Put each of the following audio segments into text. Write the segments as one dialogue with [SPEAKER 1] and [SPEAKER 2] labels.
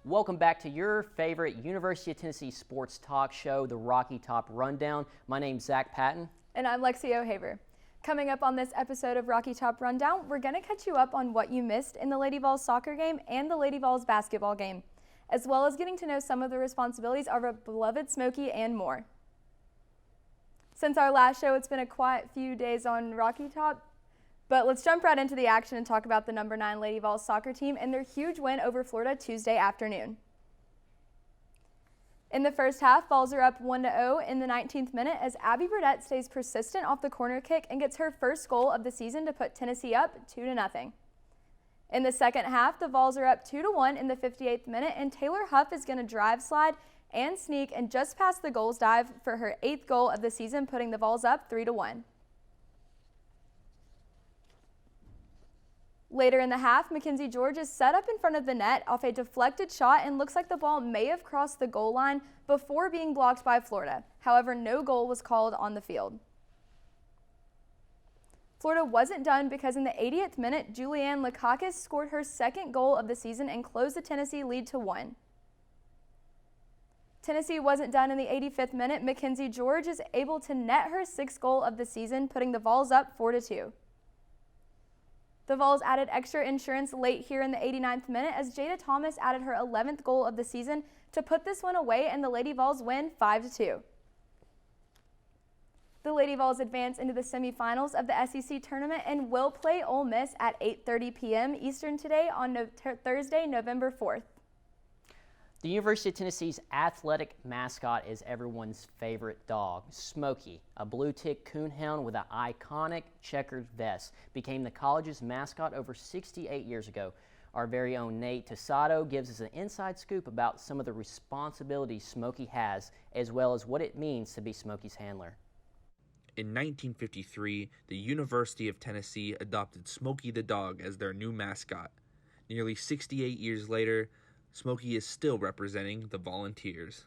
[SPEAKER 1] Welcome back to your favorite University of Tennessee sports talk show, the Rocky Top Rundown. My name's Zach Patton.
[SPEAKER 2] And I'm Lexi O'Haver. Coming up on this episode of Rocky Top Rundown, we're going to catch you up on what you missed in the Lady Vols soccer game and the Lady Vols basketball game, as well as getting to know some of the responsibilities of our beloved Smokey and more. Since our last show, it's been a quiet few days on Rocky Top, but let's jump right into the action and talk about the number 9 Lady Vols soccer team and their huge win over Florida Tuesday afternoon. In the first half, Vols are up 1-0 in the 19th minute as Abby Burdett stays persistent off the corner kick and gets her first goal of the season to put Tennessee up 2-0. In the second half, the Vols are up 2-1 in the 58th minute, and Taylor Huff is going to drive, slide, and sneak and just pass the goals dive for her 8th goal of the season, putting the Vols up 3-1. Later in the half, Mackenzie George is set up in front of the net off a deflected shot and looks like the ball may have crossed the goal line before being blocked by Florida. However, no goal was called on the field. Florida wasn't done because in the 80th minute, Julianne Lakakis scored her second goal of the season and closed the Tennessee lead to 1. Tennessee wasn't done in the 85th minute. Mackenzie George is able to net her 6th goal of the season, putting the Vols up 4-2. The Vols added extra insurance late here in the 89th minute as Jada Thomas added her 11th goal of the season to put this one away, and the Lady Vols win 5-2. The Lady Vols advance into the semifinals of the SEC tournament and will play Ole Miss at 8:30 p.m. Eastern today on Thursday, November 4th.
[SPEAKER 1] The University of Tennessee's athletic mascot is everyone's favorite dog, Smokey. A blue-tick coonhound with an iconic checkered vest became the college's mascot over 68 years ago. Our very own Nate Tosado gives us an inside scoop about some of the responsibilities Smokey has, as well as what it means to be Smokey's handler.
[SPEAKER 3] In 1953, the University of Tennessee adopted Smokey the dog as their new mascot. Nearly 68 years later, Smokey is still representing the Volunteers.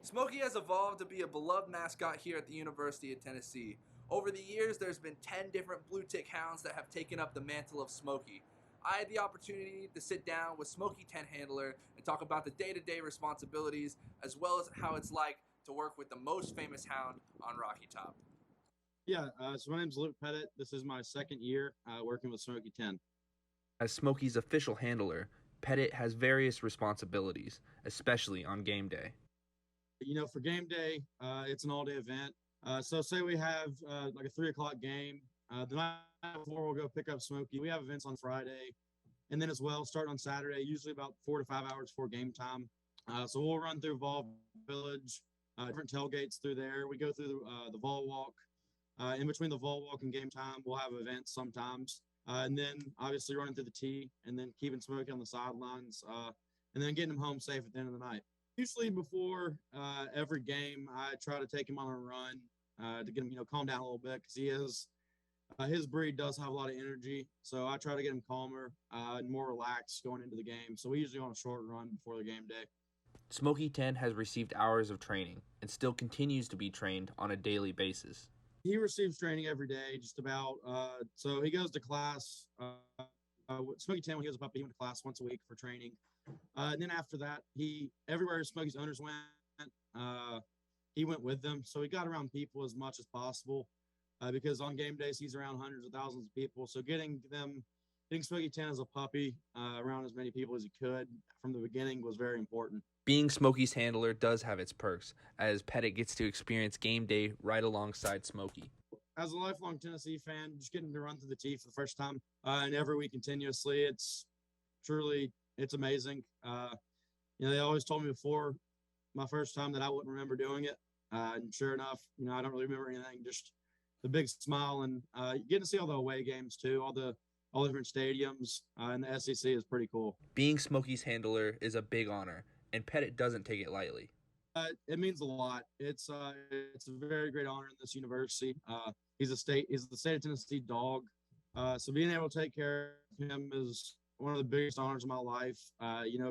[SPEAKER 4] Smokey has evolved to be a beloved mascot here at the University of Tennessee. Over the years, there's been 10 different blue tick hounds that have taken up the mantle of Smokey. I had the opportunity to sit down with Smokey 10 handler and talk about the day-to-day responsibilities, as well as how it's like to work with the most famous hound on Rocky Top.
[SPEAKER 5] So my name's Luke Pettit. This is my second year working with Smokey 10.
[SPEAKER 3] As Smokey's official handler, Pettit has various responsibilities, especially on game day.
[SPEAKER 5] For game day, it's an all-day event. So say we have like a 3 o'clock game. The night before, we'll go pick up Smokey. We have events on Friday, and then as well, starting on Saturday, usually about 4 to 5 hours before game time. So we'll run through Vol Village, different tailgates through there. We go through the Vol Walk. In between the Vol Walk and game time, we'll have events sometimes. And then obviously running through the tee and then keeping Smokey on the sidelines and then getting him home safe at the end of the night. Usually before every game, I try to take him on a run to get him, calm down a little bit because he is his breed does have a lot of energy. So I try to get him calmer and more relaxed going into the game. So we usually on a short run before the game day.
[SPEAKER 3] Smokey 10 has received hours of training and still continues to be trained on a daily basis.
[SPEAKER 5] He receives training every day, just about. So he goes to class. Smokey 10, when he was a puppy, he went to class once a week for training. And then after that, everywhere Smokey's owners went, he went with them. So he got around people as much as possible because on game days, he's around hundreds of thousands of people. So getting Smokey 10 as a puppy around as many people as he could from the beginning was very important.
[SPEAKER 3] Being Smokey's handler does have its perks, as Pettit gets to experience game day right alongside Smokey.
[SPEAKER 5] As a lifelong Tennessee fan, just getting to run through the tee for the first time and every week continuously, it's amazing. They always told me before my first time that I wouldn't remember doing it. And sure enough, I don't really remember anything, just the big smile and getting to see all the away games too, all the different stadiums in the SEC is pretty cool.
[SPEAKER 3] Being Smokey's handler is a big honor, and Pettit doesn't take it lightly.
[SPEAKER 5] It means a lot. It's a very great honor in this university. He's the state of Tennessee dog. So being able to take care of him is one of the biggest honors of my life.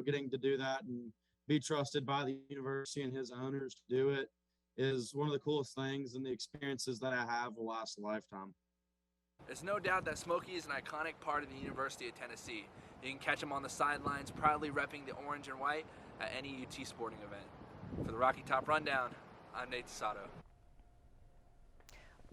[SPEAKER 5] Getting to do that and be trusted by the university and his owners to do it is one of the coolest things, and the experiences that I have will last a lifetime.
[SPEAKER 4] There's no doubt that Smokey is an iconic part of the University of Tennessee. You can catch him on the sidelines proudly repping the orange and white at any UT sporting event. For the Rocky Top Rundown, I'm Nate Tosado.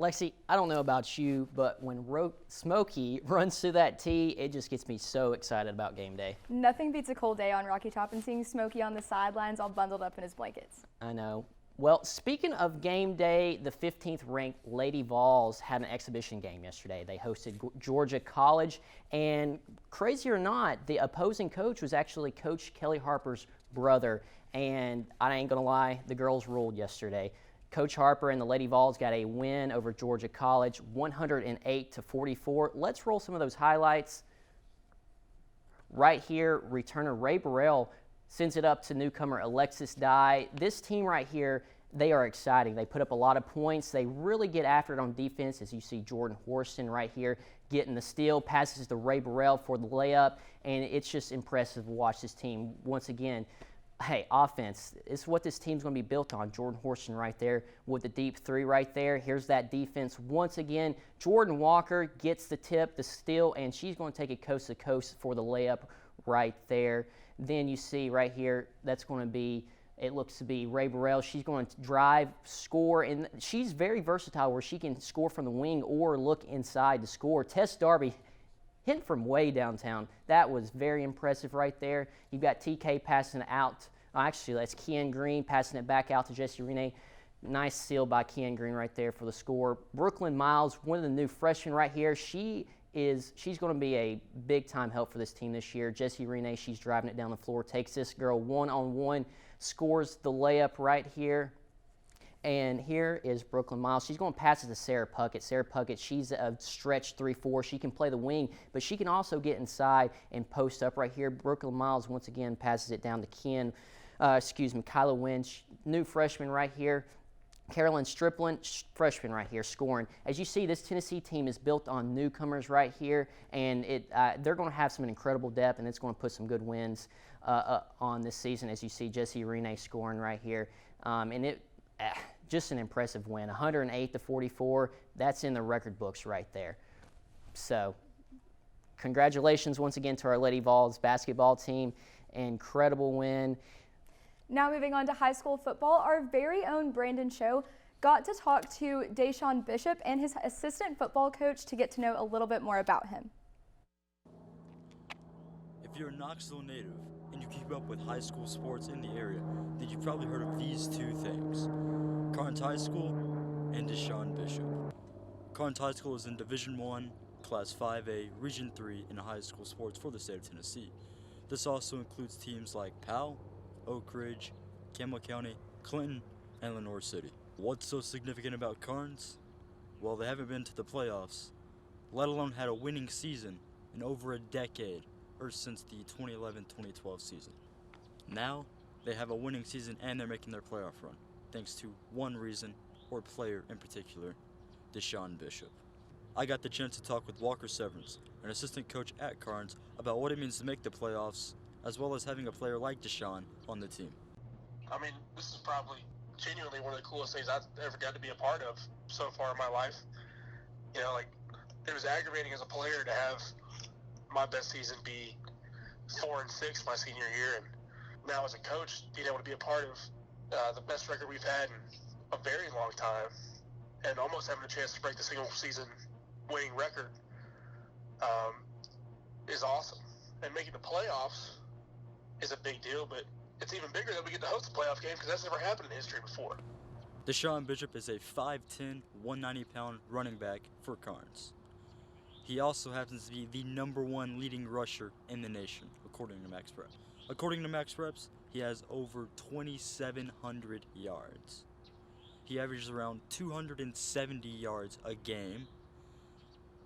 [SPEAKER 1] Lexi, I don't know about you, but when Smokey runs through that tee, it just gets me so excited about game day.
[SPEAKER 2] Nothing beats a cold day on Rocky Top and seeing Smokey on the sidelines all bundled up in his blankets.
[SPEAKER 1] I know. Well, speaking of game day, the 15th ranked Lady Vols had an exhibition game yesterday. They hosted Georgia College, and crazy or not, the opposing coach was actually Coach Kelly Harper's brother, and I ain't gonna lie, the girls ruled yesterday. Coach Harper and the Lady Vols got a win over Georgia College, 108-44. Let's roll some of those highlights. Right here, returner Ray Burrell sends it up to newcomer Alexis Dye. This team right here, they are exciting. They put up a lot of points. They really get after it on defense, as you see Jordan Horston right here getting the steal, passes to Ray Burrell for the layup, and it's just impressive to watch this team once again. Hey, offense, it's what this team's going to be built on. Jordan Horston right there with the deep three right there. Here's that defense once again. Jordan Walker gets the tip, the steal, and she's going to take it coast to coast for the layup right there. Then you see right here, that's going to be, it looks to be Ray Burrell. She's going to drive, score, and she's very versatile where she can score from the wing or look inside to score. Tess Darby hitting from way downtown. That was very impressive right there. You've got TK passing it out. Actually, that's Kian Green passing it back out to Jessie Renee. Nice steal by Kian Green right there for the score. Brooklyn Miles, one of the new freshmen right here. She's going to be a big-time help for this team this year. Jessie Renee, she's driving it down the floor, takes this girl one-on-one, scores the layup right here. And here is Brooklyn Miles. She's going to pass it to Sarah Puckett. Sarah Puckett, she's a stretch 3-4. She can play the wing, but she can also get inside and post up right here. Brooklyn Miles, once again, passes it down to Kyla Winch, new freshman right here. Carolyn Striplin, freshman right here, scoring. As you see, this Tennessee team is built on newcomers right here, and they're going to have some incredible depth, and it's going to put some good wins on this season, as you see Jessie Renee scoring right here. Just an impressive win, 108-44. That's in the record books right there. So congratulations once again to our Lady Vols basketball team. Incredible win.
[SPEAKER 2] Now moving on to high school football, our very own Brandon Show got to talk to Deshaun Bishop and his assistant football coach to get to know a little bit more about him.
[SPEAKER 6] If you're a Knoxville native and you keep up with high school sports in the area, then you've probably heard of these two things: Carnes High School and Deshaun Bishop. Carnes High School is in Division I, Class 5A, Region 3 in high school sports for the state of Tennessee. This also includes teams like Powell, Oak Ridge, Campbell County, Clinton, and Lenoir City. What's so significant about Carnes? Well, they haven't been to the playoffs, let alone had a winning season in over a decade, or since the 2011-2012 season. Now, they have a winning season and they're making their playoff run, thanks to one reason, or player in particular, Deshaun Bishop. I got the chance to talk with Walker Severance, an assistant coach at Carnes, about what it means to make the playoffs, as well as having a player like Deshaun on the team.
[SPEAKER 7] I mean, this is probably genuinely one of the coolest things I've ever got to be a part of so far in my life. You know, like, it was aggravating as a player to have my best season be 4-6 my senior year, and now as a coach, being able to be a part of the best record we've had in a very long time, and almost having a chance to break the single season winning record is awesome. And making the playoffs is a big deal, but it's even bigger that we get to host a playoff game because that's never happened in history before.
[SPEAKER 6] Deshaun Bishop is a 5'10", 190-pound running back for Carnes. He also happens to be the #1 leading rusher in the nation, according to Max Preps. According to Max Preps, he has over 2,700 yards. He averages around 270 yards a game.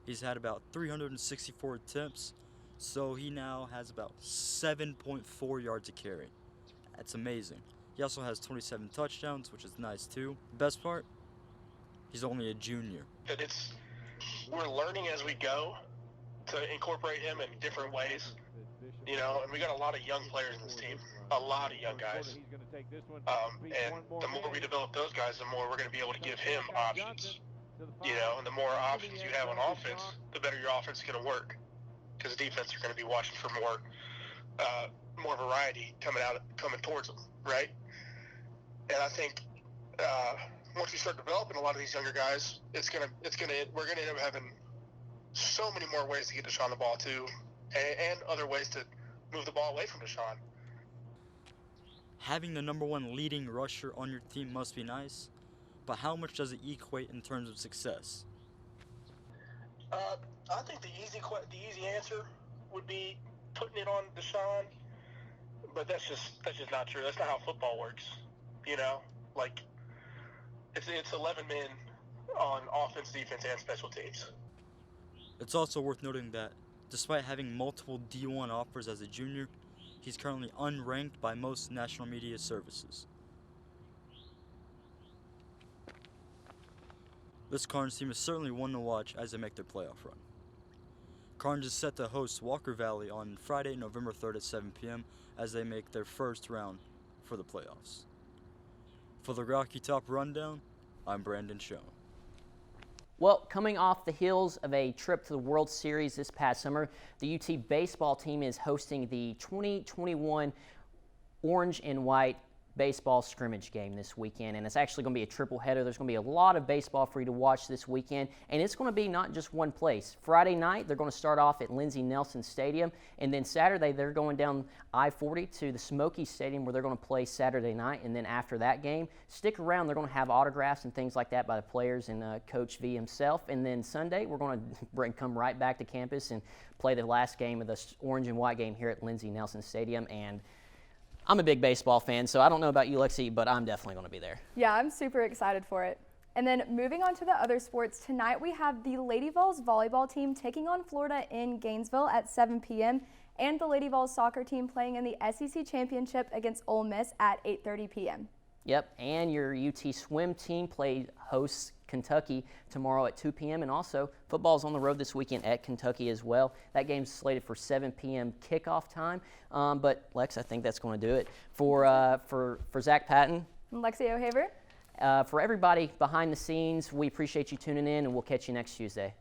[SPEAKER 6] He's had about 364 attempts, so he now has about 7.4 yards a carry. That's amazing. He also has 27 touchdowns, which is nice too. The best part, he's only a junior.
[SPEAKER 7] And we're learning as we go to incorporate him in different ways. You know, and we got a lot of young players in this team, a lot of young guys. And the more we develop those guys, the more we're going to be able to give him options You know, and the more options you have on offense, the better your offense is going to work, because the defense are going to be watching for more variety coming towards them, right? And I think once you start developing a lot of these younger guys, we're gonna end up having so many more ways to get Deshaun the ball too, and other ways to move the ball away from Deshaun.
[SPEAKER 6] Having the #1 leading rusher on your team must be nice, but how much does it equate in terms of success?
[SPEAKER 7] I think the easy answer would be putting it on Deshaun, but that's just not true. That's not how football works. You know, like it's 11 men on offense, defense, and special teams.
[SPEAKER 6] It's also worth noting that despite having multiple D1 offers as a junior, he's currently unranked by most national media services. This Carnes team is certainly one to watch as they make their playoff run. Carnes is set to host Walker Valley on Friday, November 3rd at 7 p.m. as they make their first round for the playoffs. For the Rocky Top Rundown, I'm Brandon Schoen.
[SPEAKER 1] Well, coming off the heels of a trip to the World Series this past summer, the UT baseball team is hosting the 2021 Orange and White baseball scrimmage game this weekend, and it's actually going to be a triple header. There's going to be a lot of baseball for you to watch this weekend, and it's going to be not just one place. Friday night, they're going to start off at Lindsey Nelson Stadium, and then Saturday, they're going down I-40 to the Smokey Stadium where they're going to play Saturday night, and then after that game, stick around. They're going to have autographs and things like that by the players and Coach V himself, and then Sunday, we're going to come right back to campus and play the last game of the Orange and White game here at Lindsey Nelson Stadium, and I'm a big baseball fan, so I don't know about you, Lexi, but I'm definitely going to be there.
[SPEAKER 2] Yeah, I'm super excited for it. And then moving on to the other sports, tonight we have the Lady Vols volleyball team taking on Florida in Gainesville at 7 p.m. and the Lady Vols soccer team playing in the SEC Championship against Ole Miss at 8:30 p.m.
[SPEAKER 1] Yep, and your UT swim team hosts Kentucky tomorrow at 2 p.m. And also, football's on the road this weekend at Kentucky as well. That game's slated for 7 p.m. kickoff time. But, Lex, I think that's going to do it. For Zach Patton.
[SPEAKER 2] And Lexi O'Haver.
[SPEAKER 1] For everybody behind the scenes, we appreciate you tuning in, and we'll catch you next Tuesday.